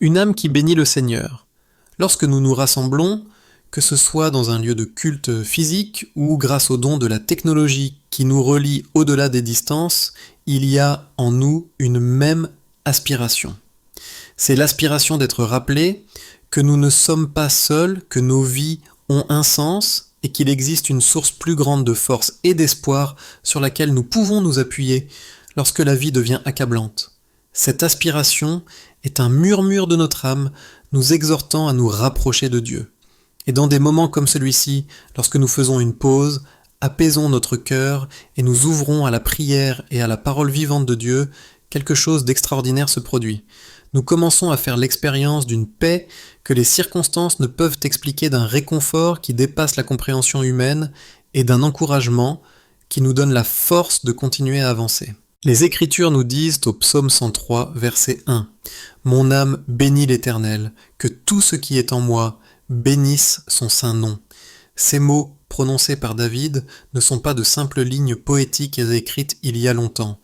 Une âme qui bénit le Seigneur. Lorsque nous nous rassemblons, que ce soit dans un lieu de culte physique ou grâce au don de la technologie qui nous relie au-delà des distances, il y a en nous une même aspiration. C'est l'aspiration d'être rappelés que nous ne sommes pas seuls, que nos vies ont un sens et qu'il existe une source plus grande de force et d'espoir sur laquelle nous pouvons nous appuyer lorsque la vie devient accablante. Cette aspiration est un murmure de notre âme, nous exhortant à nous rapprocher de Dieu. Et dans des moments comme celui-ci, lorsque nous faisons une pause, apaisons notre cœur et nous ouvrons à la prière et à la parole vivante de Dieu, quelque chose d'extraordinaire se produit. Nous commençons à faire l'expérience d'une paix que les circonstances ne peuvent expliquer, d'un réconfort qui dépasse la compréhension humaine et d'un encouragement qui nous donne la force de continuer à avancer. Les Écritures nous disent au psaume 103, verset 1 « Mon âme bénit l'Éternel, que tout ce qui est en moi bénisse son saint nom. » Ces mots prononcés par David ne sont pas de simples lignes poétiques écrites il y a longtemps.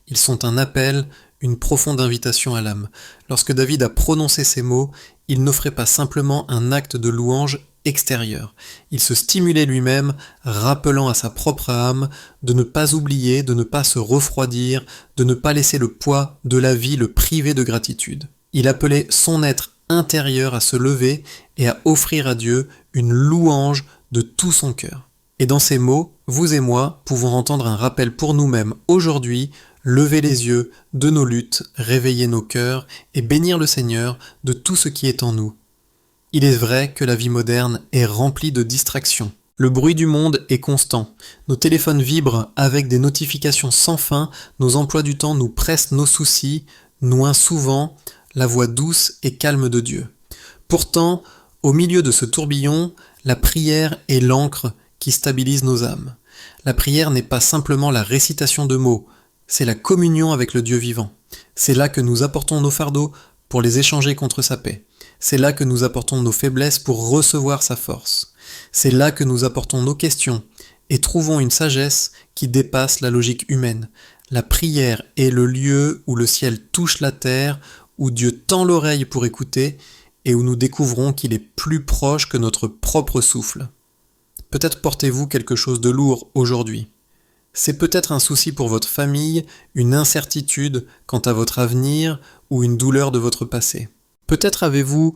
Ils sont un appel, une profonde invitation à l'âme. Lorsque David a prononcé ces mots, il n'offrait pas simplement un acte de louange extérieur. Il se stimulait lui-même, rappelant à sa propre âme de ne pas oublier, de ne pas se refroidir, de ne pas laisser le poids de la vie le priver de gratitude. Il appelait son être intérieur à se lever et à offrir à Dieu une louange de tout son cœur. Et dans ces mots, vous et moi pouvons entendre un rappel pour nous-mêmes aujourd'hui, lever les yeux de nos luttes, réveiller nos cœurs et bénir le Seigneur de tout ce qui est en nous. Il est vrai que la vie moderne est remplie de distractions. Le bruit du monde est constant. Nos téléphones vibrent avec des notifications sans fin, nos emplois du temps nous pressent nos soucis, loin souvent la voix douce et calme de Dieu. Pourtant, au milieu de ce tourbillon, la prière est l'ancre qui stabilise nos âmes. La prière n'est pas simplement la récitation de mots, c'est la communion avec le Dieu vivant. C'est là que nous apportons nos fardeaux pour les échanger contre sa paix. C'est là que nous apportons nos faiblesses pour recevoir sa force. C'est là que nous apportons nos questions et trouvons une sagesse qui dépasse la logique humaine. La prière est le lieu où le ciel touche la terre, où Dieu tend l'oreille pour écouter et où nous découvrons qu'il est plus proche que notre propre souffle. Peut-être portez-vous quelque chose de lourd aujourd'hui. C'est peut-être un souci pour votre famille, une incertitude quant à votre avenir ou une douleur de votre passé. Peut-être avez-vous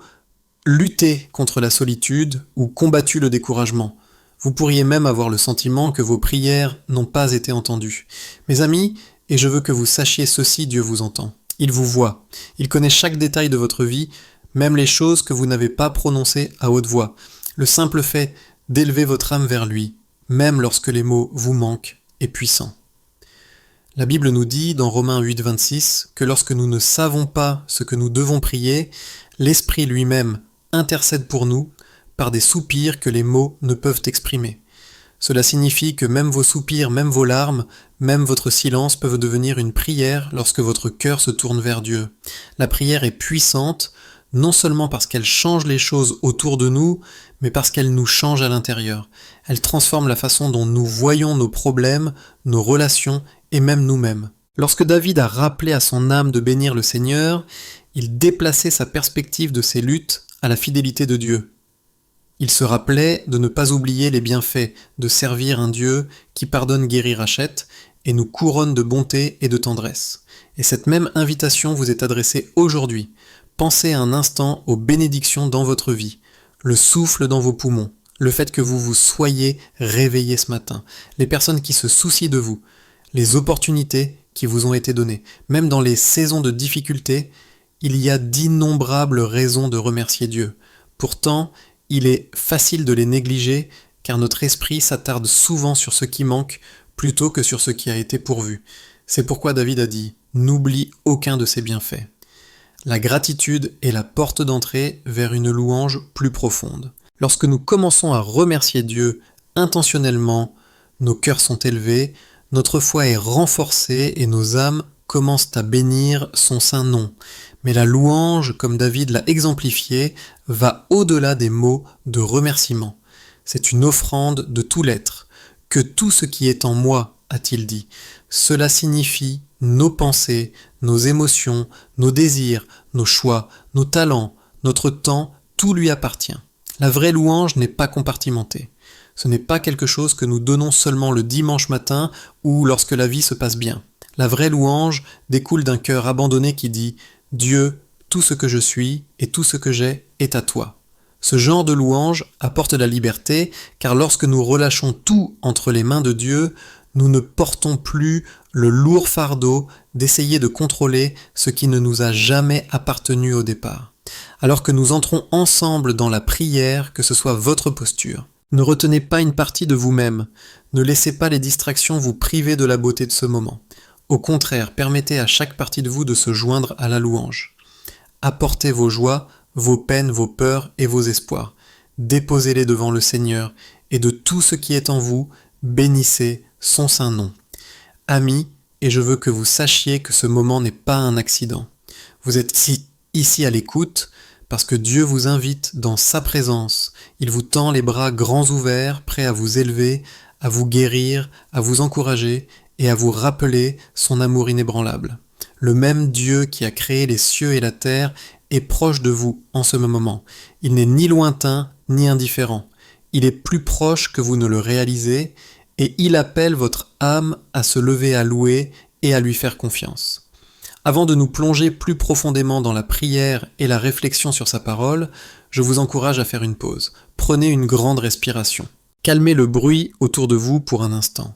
lutté contre la solitude ou combattu le découragement. Vous pourriez même avoir le sentiment que vos prières n'ont pas été entendues. Mes amis, et je veux que vous sachiez ceci, Dieu vous entend. Il vous voit. Il connaît chaque détail de votre vie, même les choses que vous n'avez pas prononcées à haute voix. Le simple fait d'élever votre âme vers lui, même lorsque les mots vous manquent, est puissant. La Bible nous dit dans Romains 8, 26 que lorsque nous ne savons pas ce que nous devons prier, l'Esprit lui-même intercède pour nous par des soupirs que les mots ne peuvent exprimer. Cela signifie que même vos soupirs, même vos larmes, même votre silence peuvent devenir une prière lorsque votre cœur se tourne vers Dieu. La prière est puissante, non seulement parce qu'elle change les choses autour de nous, mais parce qu'elle nous change à l'intérieur. Elle transforme la façon dont nous voyons nos problèmes, nos relations et même nous-mêmes. Lorsque David a rappelé à son âme de bénir le Seigneur, il déplaçait sa perspective de ses luttes à la fidélité de Dieu. Il se rappelait de ne pas oublier les bienfaits de servir un Dieu qui pardonne, guérit, rachète et nous couronne de bonté et de tendresse. Et cette même invitation vous est adressée aujourd'hui. Pensez un instant aux bénédictions dans votre vie, le souffle dans vos poumons, le fait que vous vous soyez réveillés ce matin, les personnes qui se soucient de vous, les opportunités qui vous ont été données. Même dans les saisons de difficulté, il y a d'innombrables raisons de remercier Dieu. Pourtant, il est facile de les négliger car notre esprit s'attarde souvent sur ce qui manque plutôt que sur ce qui a été pourvu. C'est pourquoi David a dit « N'oublie aucun de ses bienfaits ». La gratitude est la porte d'entrée vers une louange plus profonde. Lorsque nous commençons à remercier Dieu intentionnellement, nos cœurs sont élevés, notre foi est renforcée et nos âmes commencent à bénir son saint nom. Mais la louange, comme David l'a exemplifié, va au-delà des mots de remerciement. C'est une offrande de tout l'être. Que tout ce qui est en moi, a-t-il dit. Cela signifie nos pensées, nos émotions, nos désirs, nos choix, nos talents, notre temps, tout lui appartient. La vraie louange n'est pas compartimentée. Ce n'est pas quelque chose que nous donnons seulement le dimanche matin ou lorsque la vie se passe bien. La vraie louange découle d'un cœur abandonné qui dit « Dieu, tout ce que je suis et tout ce que j'ai est à toi ». Ce genre de louange apporte la liberté, car lorsque nous relâchons tout entre les mains de Dieu, nous ne portons plus le lourd fardeau d'essayer de contrôler ce qui ne nous a jamais appartenu au départ. Alors que nous entrons ensemble dans la prière, que ce soit votre posture. Ne retenez pas une partie de vous-même, ne laissez pas les distractions vous priver de la beauté de ce moment. Au contraire, permettez à chaque partie de vous de se joindre à la louange. Apportez vos joies, vos peines, vos peurs et vos espoirs. Déposez-les devant le Seigneur, et de tout ce qui est en vous, bénissez son saint nom. Amis, et je veux que vous sachiez que ce moment n'est pas un accident. Vous êtes ici à l'écoute, parce que Dieu vous invite dans sa présence. Il vous tend les bras grands ouverts, prêts à vous élever, à vous guérir, à vous encourager et à vous rappeler son amour inébranlable. Le même Dieu qui a créé les cieux et la terre est proche de vous en ce moment. Il n'est ni lointain ni indifférent. Il est plus proche que vous ne le réalisez et il appelle votre âme à se lever à louer et à lui faire confiance. Avant de nous plonger plus profondément dans la prière et la réflexion sur sa parole, je vous encourage à faire une pause. Prenez une grande respiration. Calmez le bruit autour de vous pour un instant.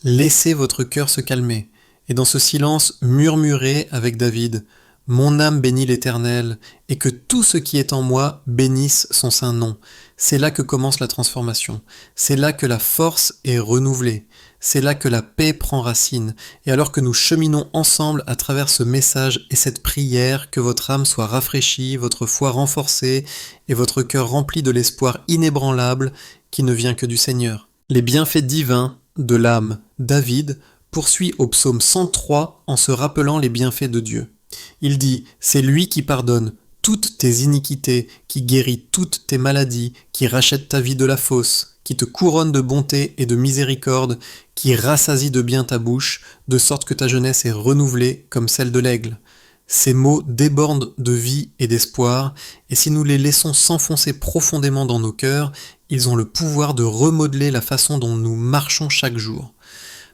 Laissez votre cœur se calmer, et dans ce silence, murmurez avec David « Mon âme bénit l'Éternel, et que tout ce qui est en moi bénisse son saint nom. » C'est là que commence la transformation. C'est là que la force est renouvelée. C'est là que la paix prend racine. Et alors que nous cheminons ensemble à travers ce message et cette prière, que votre âme soit rafraîchie, votre foi renforcée et votre cœur rempli de l'espoir inébranlable qui ne vient que du Seigneur. Les bienfaits divins de l'âme. David poursuit au psaume 103 en se rappelant les bienfaits de Dieu. Il dit « C'est lui qui pardonne toutes tes iniquités, qui guérit toutes tes maladies, qui rachète ta vie de la fosse, qui te couronne de bonté et de miséricorde, qui rassasie de bien ta bouche, de sorte que ta jeunesse est renouvelée comme celle de l'aigle. » Ces mots débordent de vie et d'espoir, et si nous les laissons s'enfoncer profondément dans nos cœurs, ils ont le pouvoir de remodeler la façon dont nous marchons chaque jour.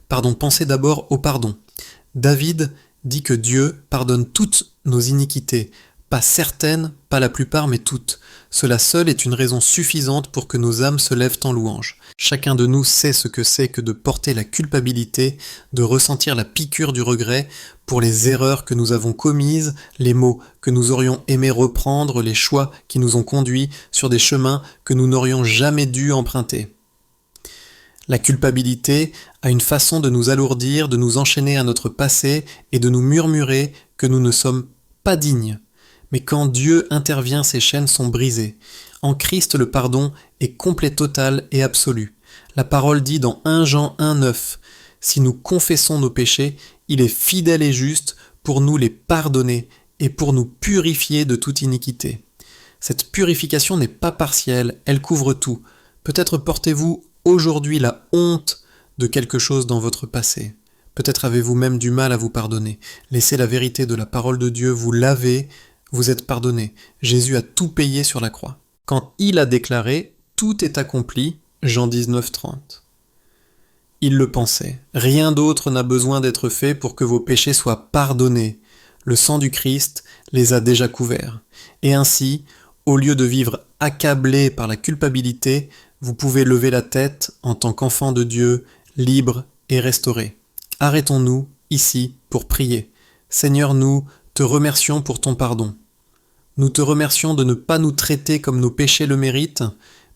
Pensez d'abord au pardon. David dit que Dieu pardonne toutes nos iniquités, pas certaines, pas la plupart, mais toutes. Cela seul est une raison suffisante pour que nos âmes se lèvent en louange. Chacun de nous sait ce que c'est que de porter la culpabilité, de ressentir la piqûre du regret pour les erreurs que nous avons commises, les mots que nous aurions aimé reprendre, les choix qui nous ont conduits sur des chemins que nous n'aurions jamais dû emprunter. La culpabilité a une façon de nous alourdir, de nous enchaîner à notre passé et de nous murmurer que nous ne sommes pas dignes. Mais quand Dieu intervient, ces chaînes sont brisées. En Christ, le pardon est complet, total et absolu. La parole dit dans 1 Jean 1,9 « Si nous confessons nos péchés, il est fidèle et juste pour nous les pardonner et pour nous purifier de toute iniquité. » Cette purification n'est pas partielle, elle couvre tout. Peut-être portez-vous aujourd'hui la honte de quelque chose dans votre passé. Peut-être avez-vous même du mal à vous pardonner. Laissez la vérité de la parole de Dieu vous laver. Vous êtes pardonné. Jésus a tout payé sur la croix. Quand il a déclaré « Tout est accompli », Jean 19:30. Il le pensait. Rien d'autre n'a besoin d'être fait pour que vos péchés soient pardonnés. Le sang du Christ les a déjà couverts. Et ainsi, au lieu de vivre accablé par la culpabilité, vous pouvez lever la tête en tant qu'enfant de Dieu, libre et restauré. Arrêtons-nous ici pour prier. Seigneur, nous te remercions pour ton pardon. Nous te remercions de ne pas nous traiter comme nos péchés le méritent,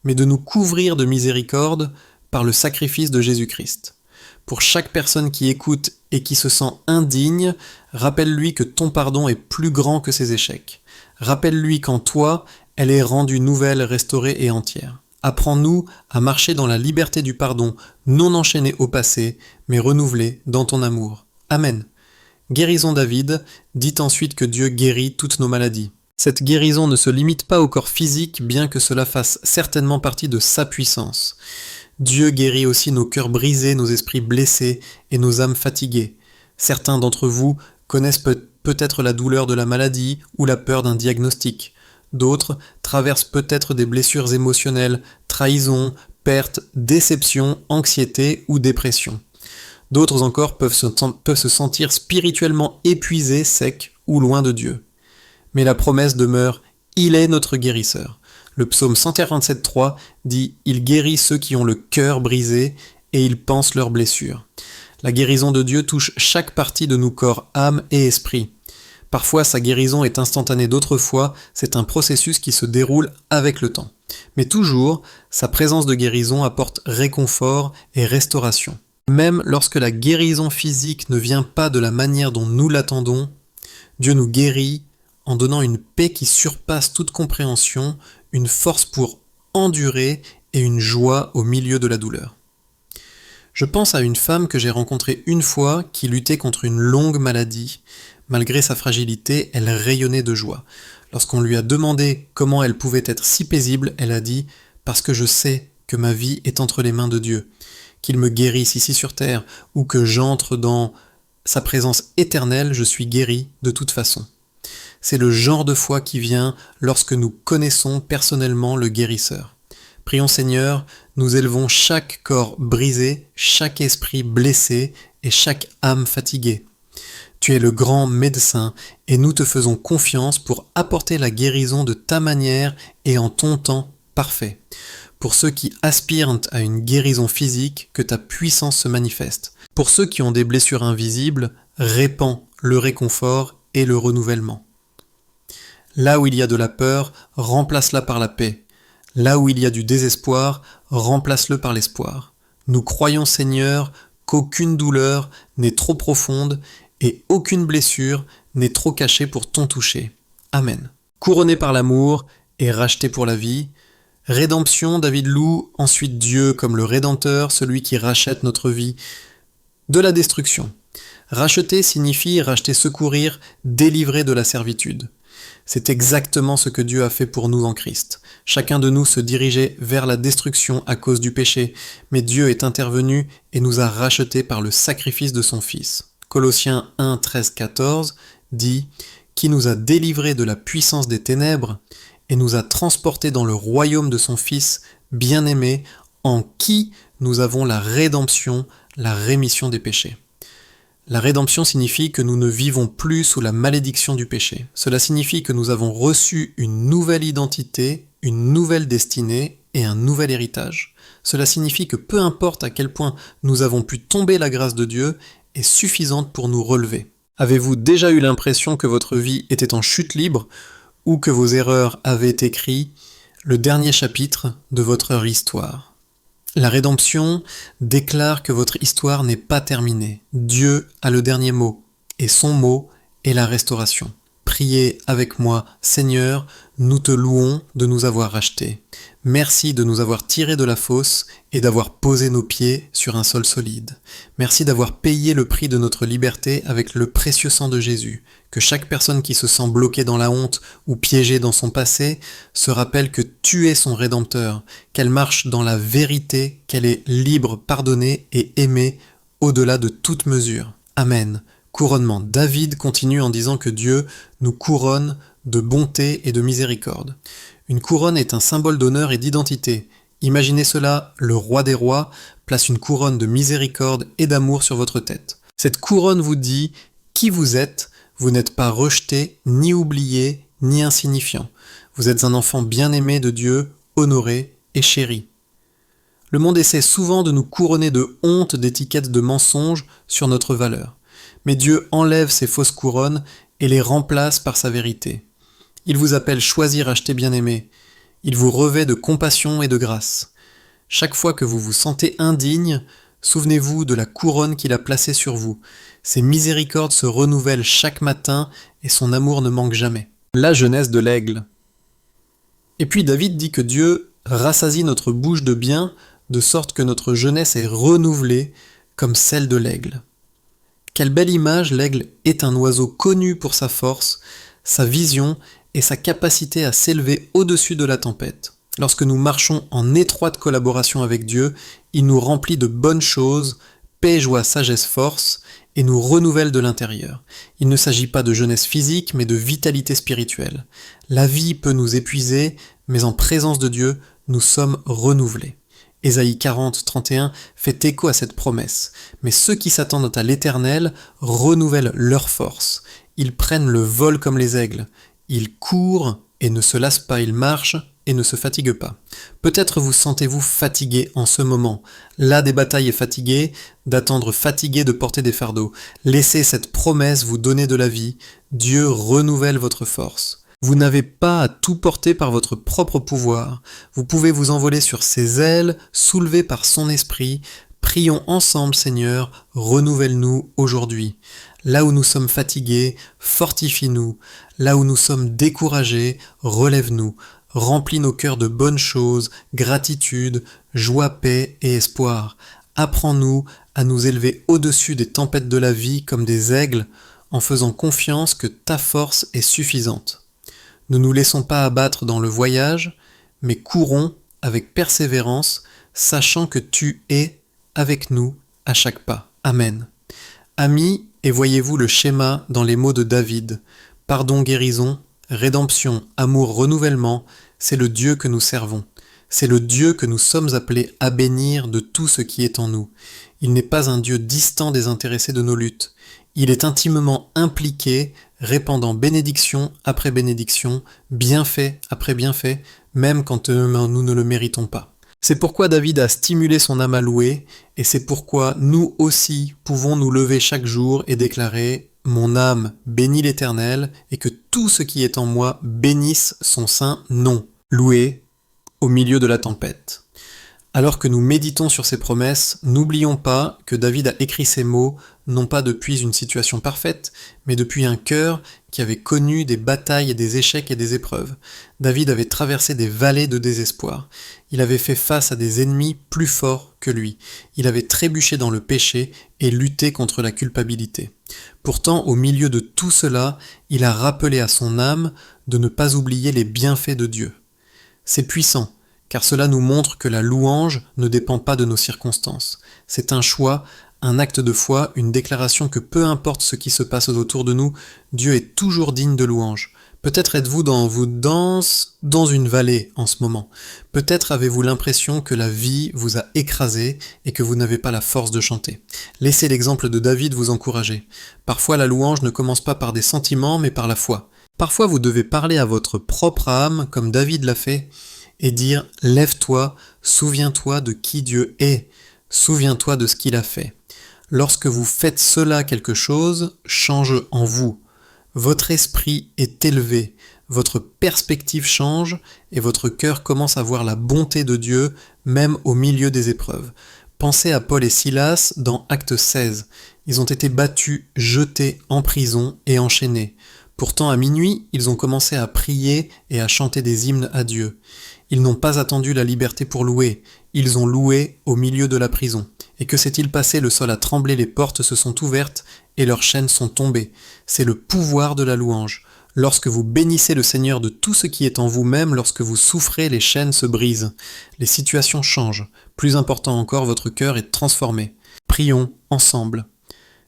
mais de nous couvrir de miséricorde par le sacrifice de Jésus-Christ. Pour chaque personne qui écoute et qui se sent indigne, rappelle-lui que ton pardon est plus grand que ses échecs. Rappelle-lui qu'en toi, elle est rendue nouvelle, restaurée et entière. Apprends-nous à marcher dans la liberté du pardon, non enchaîné au passé, mais renouvelé dans ton amour. Amen. Guérison David dit ensuite que Dieu guérit toutes nos maladies. Cette guérison ne se limite pas au corps physique, bien que cela fasse certainement partie de sa puissance. Dieu guérit aussi nos cœurs brisés, nos esprits blessés et nos âmes fatiguées. Certains d'entre vous connaissent peut-être la douleur de la maladie ou la peur d'un diagnostic. D'autres traversent peut-être des blessures émotionnelles, trahison, perte, déception, anxiété ou dépression. D'autres encore peuvent se sentir spirituellement épuisés, secs ou loin de Dieu. Mais la promesse demeure, il est notre guérisseur. Le psaume 147.3 dit « Il guérit ceux qui ont le cœur brisé et il panse leurs blessures ». La guérison de Dieu touche chaque partie de nos corps, âme et esprit. Parfois sa guérison est instantanée, d'autres fois c'est un processus qui se déroule avec le temps. Mais toujours, sa présence de guérison apporte réconfort et restauration. Même lorsque la guérison physique ne vient pas de la manière dont nous l'attendons, Dieu nous guérit en donnant une paix qui surpasse toute compréhension, une force pour endurer et une joie au milieu de la douleur. Je pense à une femme que j'ai rencontrée une fois qui luttait contre une longue maladie. Malgré sa fragilité, elle rayonnait de joie. Lorsqu'on lui a demandé comment elle pouvait être si paisible, elle a dit « Parce que je sais que ma vie est entre les mains de Dieu, qu'il me guérisse ici sur terre ou que j'entre dans sa présence éternelle, je suis guéri de toute façon. » C'est le genre de foi qui vient lorsque nous connaissons personnellement le guérisseur. Prions Seigneur, nous élevons chaque corps brisé, chaque esprit blessé et chaque âme fatiguée. Tu es le grand médecin et nous te faisons confiance pour apporter la guérison de ta manière et en ton temps parfait. Pour ceux qui aspirent à une guérison physique, que ta puissance se manifeste. Pour ceux qui ont des blessures invisibles, répands le réconfort et le renouvellement. Là où il y a de la peur, remplace-la par la paix. Là où il y a du désespoir, remplace-le par l'espoir. Nous croyons, Seigneur, qu'aucune douleur n'est trop profonde et aucune blessure n'est trop cachée pour ton toucher. Amen. Couronné par l'amour et racheté pour la vie, rédemption, David loue ensuite Dieu comme le Rédempteur, celui qui rachète notre vie de la destruction. Racheter signifie racheter, secourir, délivrer de la servitude. C'est exactement ce que Dieu a fait pour nous en Christ. Chacun de nous se dirigeait vers la destruction à cause du péché, mais Dieu est intervenu et nous a rachetés par le sacrifice de son Fils. Colossiens 1, 13, 14 dit « Qui nous a délivrés de la puissance des ténèbres et nous a transportés dans le royaume de son Fils bien-aimé, en qui nous avons la rédemption, la rémission des péchés. » La rédemption signifie que nous ne vivons plus sous la malédiction du péché. Cela signifie que nous avons reçu une nouvelle identité, une nouvelle destinée et un nouvel héritage. Cela signifie que peu importe à quel point nous avons pu tomber, la grâce de Dieu est suffisante pour nous relever. Avez-vous déjà eu l'impression que votre vie était en chute libre ou que vos erreurs avaient écrit le dernier chapitre de votre histoire? La rédemption déclare que votre histoire n'est pas terminée. Dieu a le dernier mot, et son mot est la restauration. Priez avec moi, Seigneur, nous te louons de nous avoir rachetés. Merci de nous avoir tirés de la fosse et d'avoir posé nos pieds sur un sol solide. Merci d'avoir payé le prix de notre liberté avec le précieux sang de Jésus. Que chaque personne qui se sent bloquée dans la honte ou piégée dans son passé se rappelle que tu es son Rédempteur, qu'elle marche dans la vérité, qu'elle est libre, pardonnée et aimée au-delà de toute mesure. Amen. Couronnement. David continue en disant que Dieu nous couronne de bonté et de miséricorde. Une couronne est un symbole d'honneur et d'identité. Imaginez cela, le roi des rois place une couronne de miséricorde et d'amour sur votre tête. Cette couronne vous dit qui vous êtes, vous n'êtes pas rejeté, ni oublié, ni insignifiant. Vous êtes un enfant bien-aimé de Dieu, honoré et chéri. Le monde essaie souvent de nous couronner de honte, d'étiquettes de mensonges sur notre valeur. Mais Dieu enlève ces fausses couronnes et les remplace par sa vérité. Il vous appelle choisir, racheter, bien-aimé. Il vous revêt de compassion et de grâce. Chaque fois que vous vous sentez indigne, souvenez-vous de la couronne qu'il a placée sur vous. Ses miséricordes se renouvellent chaque matin et son amour ne manque jamais. La jeunesse de l'aigle. Et puis David dit que Dieu rassasie notre bouche de bien, de sorte que notre jeunesse est renouvelée comme celle de l'aigle. Quelle belle image, l'aigle est un oiseau connu pour sa force, sa vision et sa capacité à s'élever au-dessus de la tempête. Lorsque nous marchons en étroite collaboration avec Dieu, il nous remplit de bonnes choses, paix, joie, sagesse, force, et nous renouvelle de l'intérieur. Il ne s'agit pas de jeunesse physique, mais de vitalité spirituelle. La vie peut nous épuiser, mais en présence de Dieu, nous sommes renouvelés. Ésaïe 40, 31 fait écho à cette promesse. Mais ceux qui s'attendent à l'Éternel renouvellent leur force. Ils prennent le vol comme les aigles. Ils courent et ne se lassent pas, ils marchent et ne se fatiguent pas. Peut-être vous sentez-vous fatigué en ce moment. Là des batailles est fatigué, d'attendre fatigué de porter des fardeaux. Laissez cette promesse vous donner de la vie. Dieu renouvelle votre force. Vous n'avez pas à tout porter par votre propre pouvoir. Vous pouvez vous envoler sur ses ailes, soulevés par son esprit. Prions ensemble, Seigneur, renouvelle-nous aujourd'hui. Là où nous sommes fatigués, fortifie-nous. Là où nous sommes découragés, relève-nous. Remplis nos cœurs de bonnes choses, gratitude, joie, paix et espoir. Apprends-nous à nous élever au-dessus des tempêtes de la vie comme des aigles, en faisant confiance que ta force est suffisante. Ne nous laissons pas abattre dans le voyage, mais courons avec persévérance, sachant que tu es avec nous à chaque pas. Amen. Amis, et voyez-vous le schéma dans les mots de David. Pardon, guérison, rédemption, amour, renouvellement, c'est le Dieu que nous servons. C'est le Dieu que nous sommes appelés à bénir de tout ce qui est en nous. Il n'est pas un Dieu distant désintéressé de nos luttes. Il est intimement impliqué, répandant bénédiction après bénédiction, bienfait après bienfait, même quand nous ne le méritons pas. C'est pourquoi David a stimulé son âme à louer, et c'est pourquoi nous aussi pouvons nous lever chaque jour et déclarer « Mon âme bénit l'Éternel, et que tout ce qui est en moi bénisse son saint nom. » Louer au milieu de la tempête. Alors que nous méditons sur ces promesses, n'oublions pas que David a écrit ces mots non pas depuis une situation parfaite, mais depuis un cœur qui avait connu des batailles et des échecs et des épreuves. David avait traversé des vallées de désespoir. Il avait fait face à des ennemis plus forts que lui. Il avait trébuché dans le péché et lutté contre la culpabilité. Pourtant, au milieu de tout cela, il a rappelé à son âme de ne pas oublier les bienfaits de Dieu. C'est puissant, car cela nous montre que la louange ne dépend pas de nos circonstances. C'est un choix, un acte de foi, une déclaration que peu importe ce qui se passe autour de nous, Dieu est toujours digne de louange. Peut-être êtes-vous dans une vallée en ce moment. Peut-être avez-vous l'impression que la vie vous a écrasé et que vous n'avez pas la force de chanter. Laissez l'exemple de David vous encourager. Parfois la louange ne commence pas par des sentiments mais par la foi. Parfois vous devez parler à votre propre âme comme David l'a fait et dire « Lève-toi, souviens-toi de qui Dieu est, souviens-toi de ce qu'il a fait. » Lorsque vous faites cela quelque chose, change en vous. Votre esprit est élevé, votre perspective change et votre cœur commence à voir la bonté de Dieu même au milieu des épreuves. Pensez à Paul et Silas dans Acte 16. Ils ont été battus, jetés en prison et enchaînés. Pourtant à minuit, ils ont commencé à prier et à chanter des hymnes à Dieu. Ils n'ont pas attendu la liberté pour louer, ils ont loué au milieu de la prison. Et que s'est-il passé? Le sol a tremblé, les portes se sont ouvertes et leurs chaînes sont tombées. C'est le pouvoir de la louange. Lorsque vous bénissez le Seigneur de tout ce qui est en vous-même, lorsque vous souffrez, les chaînes se brisent. Les situations changent. Plus important encore, votre cœur est transformé. Prions ensemble.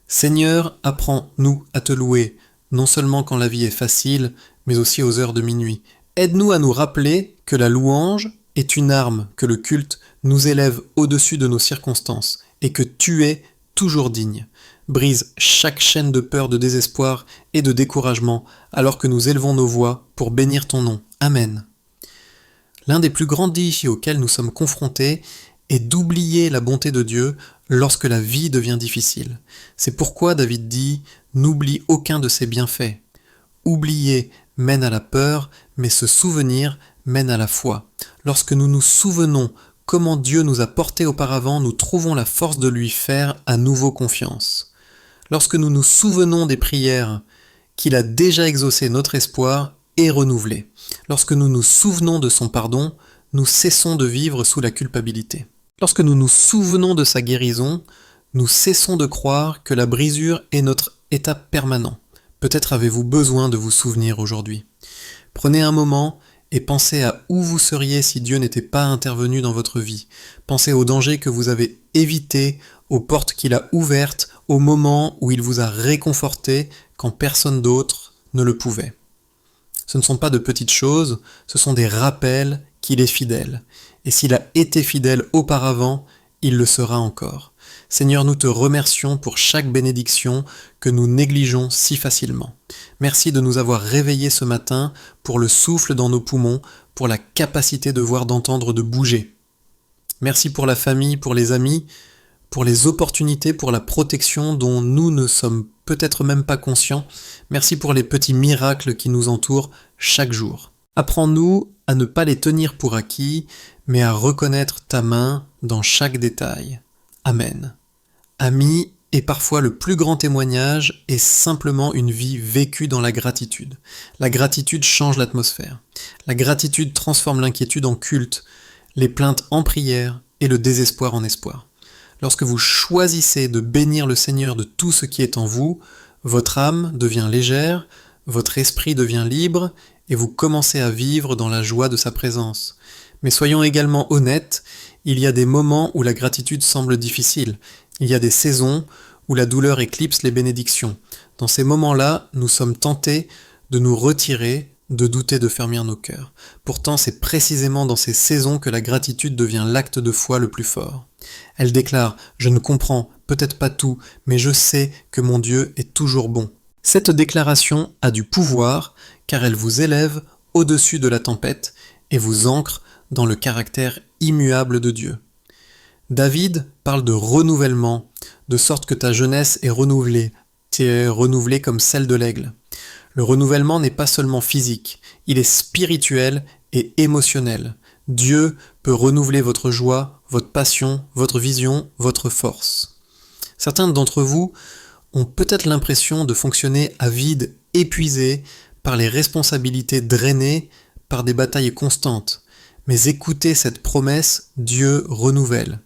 Seigneur, apprends-nous à te louer, non seulement quand la vie est facile, mais aussi aux heures de minuit. Aide-nous à nous rappeler que la louange est une arme, que le culte nous élève au-dessus de nos circonstances, et que tu es toujours digne. Brise chaque chaîne de peur, de désespoir et de découragement, alors que nous élevons nos voix pour bénir ton nom. Amen. L'un des plus grands défis auxquels nous sommes confrontés est d'oublier la bonté de Dieu lorsque la vie devient difficile. C'est pourquoi David dit « N'oublie aucun de ses bienfaits ». Oublier mène à la peur, mais se souvenir mène à la foi. Lorsque nous nous souvenons comment Dieu nous a portés auparavant, nous trouvons la force de lui faire à nouveau confiance. Lorsque nous nous souvenons des prières qu'il a déjà exaucées, notre espoir est renouvelé. Lorsque nous nous souvenons de son pardon, nous cessons de vivre sous la culpabilité. Lorsque nous nous souvenons de sa guérison, nous cessons de croire que la brisure est notre état permanent. Peut-être avez-vous besoin de vous souvenir aujourd'hui. Prenez un moment et pensez à où vous seriez si Dieu n'était pas intervenu dans votre vie. Pensez aux dangers que vous avez évités, aux portes qu'il a ouvertes au moment où il vous a réconforté quand personne d'autre ne le pouvait. Ce ne sont pas de petites choses, ce sont des rappels qu'il est fidèle. Et s'il a été fidèle auparavant, il le sera encore. Seigneur, nous te remercions pour chaque bénédiction que nous négligeons si facilement. Merci de nous avoir réveillés ce matin pour le souffle dans nos poumons, pour la capacité de voir, d'entendre, de bouger. Merci pour la famille, pour les amis, pour les opportunités, pour la protection dont nous ne sommes peut-être même pas conscients. Merci pour les petits miracles qui nous entourent chaque jour. Apprends-nous à ne pas les tenir pour acquis, mais à reconnaître ta main dans chaque détail. Amen. Amis, et parfois le plus grand témoignage est simplement une vie vécue dans la gratitude. La gratitude change l'atmosphère. La gratitude transforme l'inquiétude en culte, les plaintes en prière et le désespoir en espoir. Lorsque vous choisissez de bénir le Seigneur de tout ce qui est en vous, votre âme devient légère, votre esprit devient libre et vous commencez à vivre dans la joie de sa présence. Mais soyons également honnêtes, il y a des moments où la gratitude semble difficile. Il y a des saisons où la douleur éclipse les bénédictions. Dans ces moments-là, nous sommes tentés de nous retirer, de douter, de fermer nos cœurs. Pourtant, c'est précisément dans ces saisons que la gratitude devient l'acte de foi le plus fort. Elle déclare « Je ne comprends peut-être pas tout, mais je sais que mon Dieu est toujours bon ». Cette déclaration a du pouvoir car elle vous élève au-dessus de la tempête et vous ancre dans le caractère immuable de Dieu. David parle de renouvellement, de sorte que ta jeunesse est renouvelée. Tu es renouvelée comme celle de l'aigle. Le renouvellement n'est pas seulement physique, il est spirituel et émotionnel. Dieu peut renouveler votre joie, votre passion, votre vision, votre force. Certains d'entre vous ont peut-être l'impression de fonctionner à vide, épuisés par les responsabilités drainées, par des batailles constantes. Mais écoutez cette promesse, Dieu renouvelle.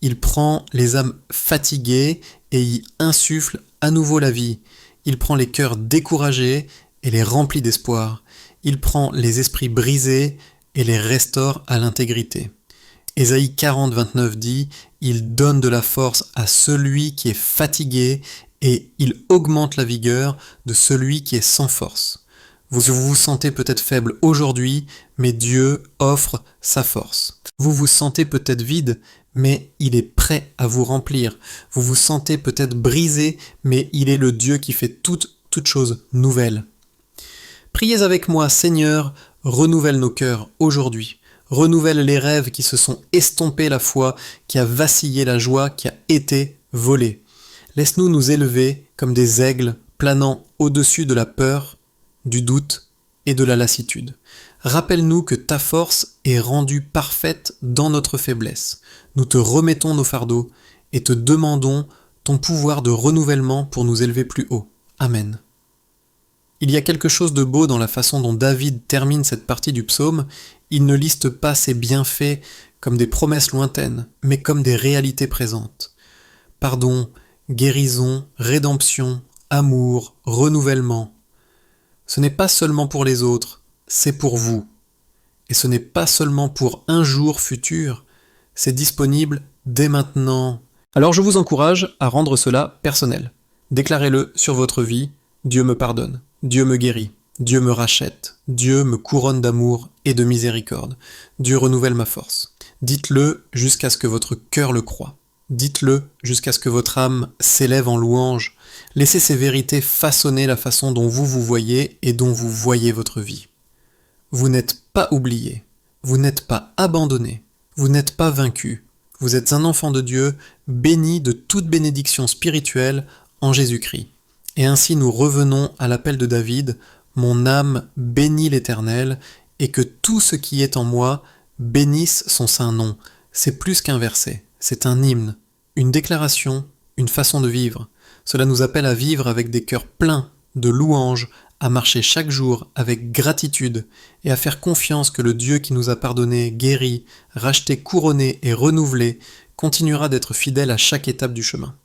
Il prend les âmes fatiguées et y insuffle à nouveau la vie. Il prend les cœurs découragés et les remplit d'espoir. Il prend les esprits brisés et les restaure à l'intégrité. Ésaïe 40, 29 dit « Il donne de la force à celui qui est fatigué et il augmente la vigueur de celui qui est sans force. » Vous vous sentez peut-être faible aujourd'hui, mais Dieu offre sa force. Vous vous sentez peut-être vide, mais il est prêt à vous remplir. Vous vous sentez peut-être brisé, mais il est le Dieu qui fait toutes choses nouvelles. Priez avec moi, Seigneur, renouvelle nos cœurs aujourd'hui. Renouvelle les rêves qui se sont estompés, la foi qui a vacillé, la joie qui a été volée. Laisse-nous nous élever comme des aigles planant au-dessus de la peur, du doute et de la lassitude. Rappelle-nous que ta force est rendue parfaite dans notre faiblesse. Nous te remettons nos fardeaux et te demandons ton pouvoir de renouvellement pour nous élever plus haut. Amen. Il y a quelque chose de beau dans la façon dont David termine cette partie du psaume. Il ne liste pas ses bienfaits comme des promesses lointaines, mais comme des réalités présentes. Pardon, guérison, rédemption, amour, renouvellement. Ce n'est pas seulement pour les autres, c'est pour vous. Et ce n'est pas seulement pour un jour futur, c'est disponible dès maintenant. Alors je vous encourage à rendre cela personnel. Déclarez-le sur votre vie, Dieu me pardonne, Dieu me guérit, Dieu me rachète, Dieu me couronne d'amour et de miséricorde, Dieu renouvelle ma force. Dites-le jusqu'à ce que votre cœur le croie. Dites-le jusqu'à ce que votre âme s'élève en louange. Laissez ces vérités façonner la façon dont vous vous voyez et dont vous voyez votre vie. Vous n'êtes pas oublié, vous n'êtes pas abandonné, vous n'êtes pas vaincu. Vous êtes un enfant de Dieu, béni de toute bénédiction spirituelle en Jésus-Christ. Et ainsi nous revenons à l'appel de David, « Mon âme bénit l'Éternel, et que tout ce qui est en moi bénisse son saint nom. » C'est plus qu'un verset, c'est un hymne, une déclaration, une façon de vivre. Cela nous appelle à vivre avec des cœurs pleins de louanges, à marcher chaque jour avec gratitude et à faire confiance que le Dieu qui nous a pardonné, guéri, racheté, couronné et renouvelé continuera d'être fidèle à chaque étape du chemin.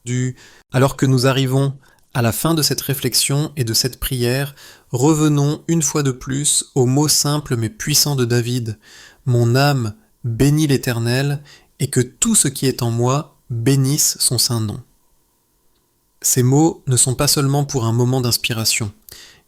Alors que nous arrivons à la fin de cette réflexion et de cette prière, revenons une fois de plus au mot simple mais puissant de David. « Mon âme bénit l'Éternel, et que tout ce qui est en moi bénissent son saint nom. Ces mots ne sont pas seulement pour un moment d'inspiration.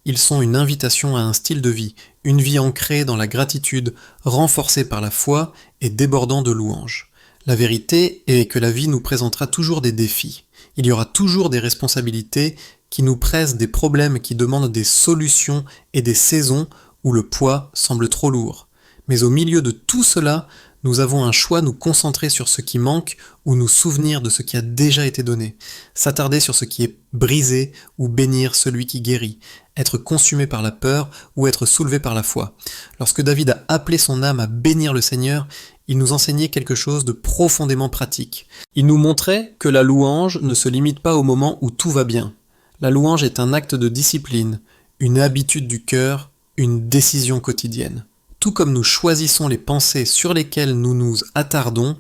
Ils sont une invitation à un style de vie, une vie ancrée dans la gratitude, renforcée par la foi et débordant de louanges. La vérité est que la vie nous présentera toujours des défis. Il y aura toujours des responsabilités qui nous pressent, des problèmes qui demandent des solutions et des saisons où le poids semble trop lourd. Mais au milieu de tout cela, nous avons un choix, nous concentrer sur ce qui manque ou nous souvenir de ce qui a déjà été donné, s'attarder sur ce qui est brisé ou bénir celui qui guérit, être consumé par la peur ou être soulevé par la foi. Lorsque David a appelé son âme à bénir le Seigneur, il nous enseignait quelque chose de profondément pratique. Il nous montrait que la louange ne se limite pas au moment où tout va bien. La louange est un acte de discipline, une habitude du cœur, une décision quotidienne. Tout comme nous choisissons les pensées sur lesquelles nous nous attardons,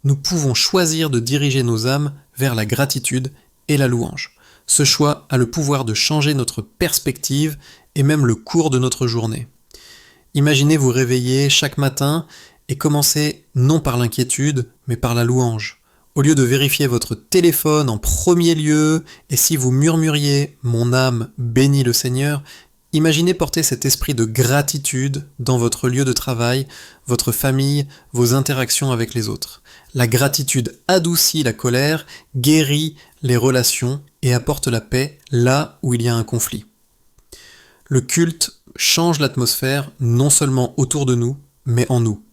nous pouvons choisir de diriger nos âmes vers la gratitude et la louange. Ce choix a le pouvoir de changer notre perspective et même le cours de notre journée. Imaginez vous réveiller chaque matin et commencer non par l'inquiétude, mais par la louange. Au lieu de vérifier votre téléphone en premier lieu, et si vous murmuriez « Mon âme bénit le Seigneur », imaginez porter cet esprit de gratitude dans votre lieu de travail, votre famille, vos interactions avec les autres. La gratitude adoucit la colère, guérit les relations et apporte la paix là où il y a un conflit. Le culte change l'atmosphère non seulement autour de nous, mais en nous.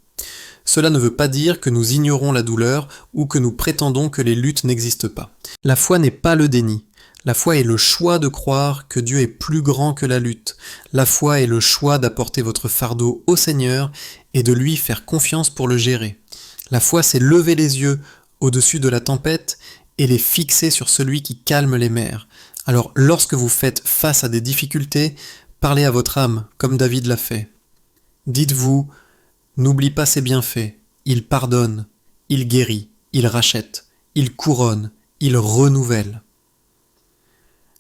Cela ne veut pas dire que nous ignorons la douleur ou que nous prétendons que les luttes n'existent pas. La foi n'est pas le déni. La foi est le choix de croire que Dieu est plus grand que la lutte. La foi est le choix d'apporter votre fardeau au Seigneur et de lui faire confiance pour le gérer. La foi, c'est lever les yeux au-dessus de la tempête et les fixer sur celui qui calme les mers. Alors, lorsque vous faites face à des difficultés, parlez à votre âme, comme David l'a fait. Dites-vous, n'oublie pas ses bienfaits, il pardonne, il guérit, il rachète, il couronne, il renouvelle.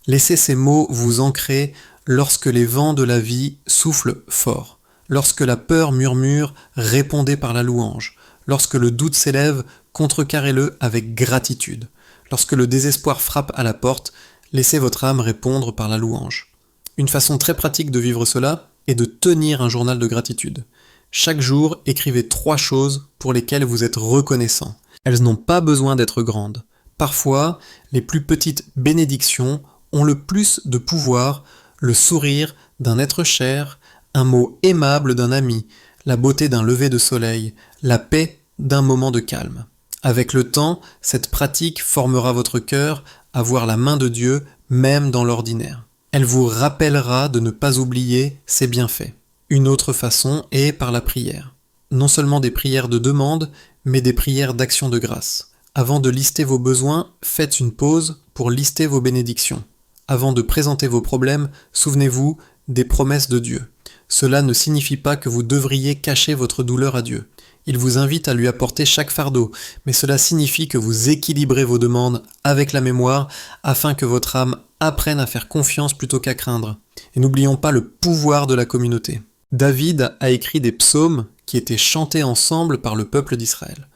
Laissez ces mots vous ancrer lorsque les vents de la vie soufflent fort. Lorsque la peur murmure, répondez par la louange. Lorsque le doute s'élève, contrecarrez-le avec gratitude. Lorsque le désespoir frappe à la porte, laissez votre âme répondre par la louange. Une façon très pratique de vivre cela est de tenir un journal de gratitude. Chaque jour, écrivez 3 choses pour lesquelles vous êtes reconnaissant. Elles n'ont pas besoin d'être grandes. Parfois, les plus petites bénédictions ont le plus de pouvoir, le sourire d'un être cher, un mot aimable d'un ami, la beauté d'un lever de soleil, la paix d'un moment de calme. Avec le temps, cette pratique formera votre cœur à voir la main de Dieu même dans l'ordinaire. Elle vous rappellera de ne pas oublier ses bienfaits. Une autre façon est par la prière. Non seulement des prières de demande, mais des prières d'action de grâce. Avant de lister vos besoins, faites une pause pour lister vos bénédictions. Avant de présenter vos problèmes, souvenez-vous des promesses de Dieu. Cela ne signifie pas que vous devriez cacher votre douleur à Dieu. Il vous invite à lui apporter chaque fardeau, mais cela signifie que vous équilibrez vos demandes avec la mémoire afin que votre âme apprenne à faire confiance plutôt qu'à craindre. Et n'oublions pas le pouvoir de la communauté. David a écrit des psaumes qui étaient chantés ensemble par le peuple d'Israël.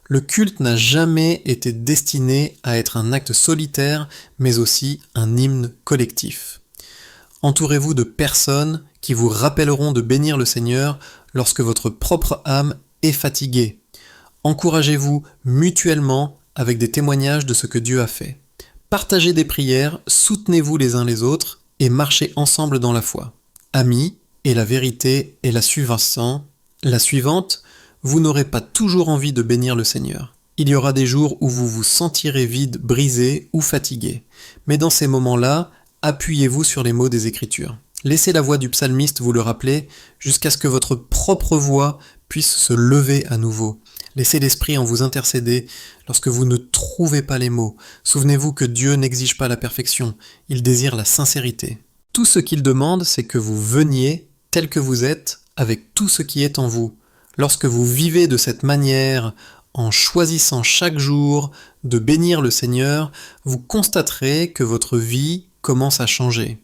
Le culte n'a jamais été destiné à être un acte solitaire, mais aussi un hymne collectif. Entourez-vous de personnes qui vous rappelleront de bénir le Seigneur lorsque votre propre âme est fatiguée. Encouragez-vous mutuellement avec des témoignages de ce que Dieu a fait. Partagez des prières, soutenez-vous les uns les autres et marchez ensemble dans la foi. Amis, et la vérité est la suivante, vous n'aurez pas toujours envie de bénir le Seigneur. Il y aura des jours où vous vous sentirez vide, brisé ou fatigué. Mais dans ces moments-là, appuyez-vous sur les mots des Écritures. Laissez la voix du psalmiste vous le rappeler jusqu'à ce que votre propre voix puisse se lever à nouveau. Laissez l'Esprit en vous intercéder lorsque vous ne trouvez pas les mots. Souvenez-vous que Dieu n'exige pas la perfection, il désire la sincérité. Tout ce qu'il demande, c'est que vous veniez tel que vous êtes, avec tout ce qui est en vous. Lorsque vous vivez de cette manière, en choisissant chaque jour de bénir le Seigneur, vous constaterez que votre vie commence à changer.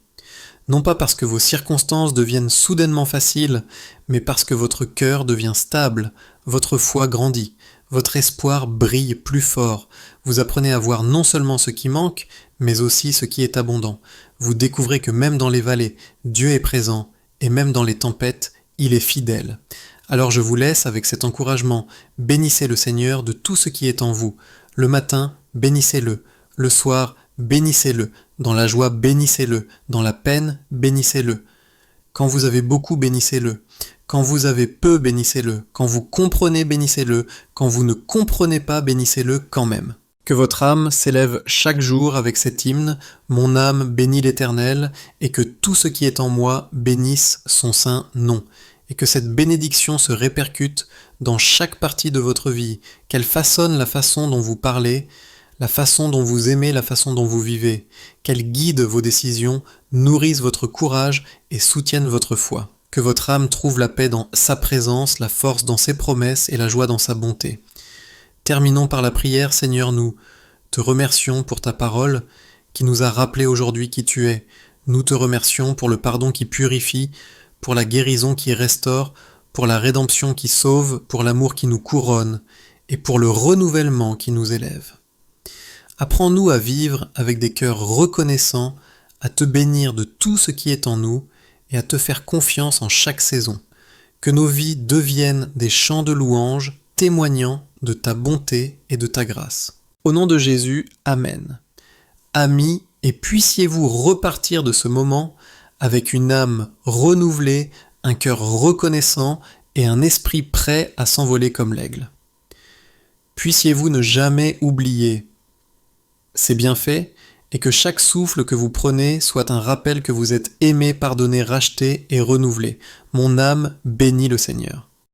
Non pas parce que vos circonstances deviennent soudainement faciles, mais parce que votre cœur devient stable, votre foi grandit, votre espoir brille plus fort. Vous apprenez à voir non seulement ce qui manque, mais aussi ce qui est abondant. Vous découvrez que même dans les vallées, Dieu est présent, et même dans les tempêtes, il est fidèle. Alors je vous laisse avec cet encouragement. Bénissez le Seigneur de tout ce qui est en vous. Le matin, bénissez-le. Le soir, bénissez-le. Dans la joie, bénissez-le. Dans la peine, bénissez-le. Quand vous avez beaucoup, bénissez-le. Quand vous avez peu, bénissez-le. Quand vous comprenez, bénissez-le. Quand vous ne comprenez pas, bénissez-le quand même. Que votre âme s'élève chaque jour avec cet hymne « Mon âme bénit l'Éternel » et que tout ce qui est en moi bénisse son saint nom. Et que cette bénédiction se répercute dans chaque partie de votre vie, qu'elle façonne la façon dont vous parlez, la façon dont vous aimez, la façon dont vous vivez, qu'elle guide vos décisions, nourrisse votre courage et soutienne votre foi. Que votre âme trouve la paix dans sa présence, la force dans ses promesses et la joie dans sa bonté. Terminons par la prière. Seigneur, nous te remercions pour ta parole qui nous a rappelé aujourd'hui qui tu es. Nous te remercions pour le pardon qui purifie, pour la guérison qui restaure, pour la rédemption qui sauve, pour l'amour qui nous couronne et pour le renouvellement qui nous élève. Apprends-nous à vivre avec des cœurs reconnaissants, à te bénir de tout ce qui est en nous et à te faire confiance en chaque saison. Que nos vies deviennent des chants de louange témoignant de ta bonté et de ta grâce. Au nom de Jésus, Amen. Amis, et puissiez-vous repartir de ce moment avec une âme renouvelée, un cœur reconnaissant et un esprit prêt à s'envoler comme l'aigle. Puissiez-vous ne jamais oublier ces bienfaits et que chaque souffle que vous prenez soit un rappel que vous êtes aimé, pardonné, racheté et renouvelé. Mon âme bénit le Seigneur.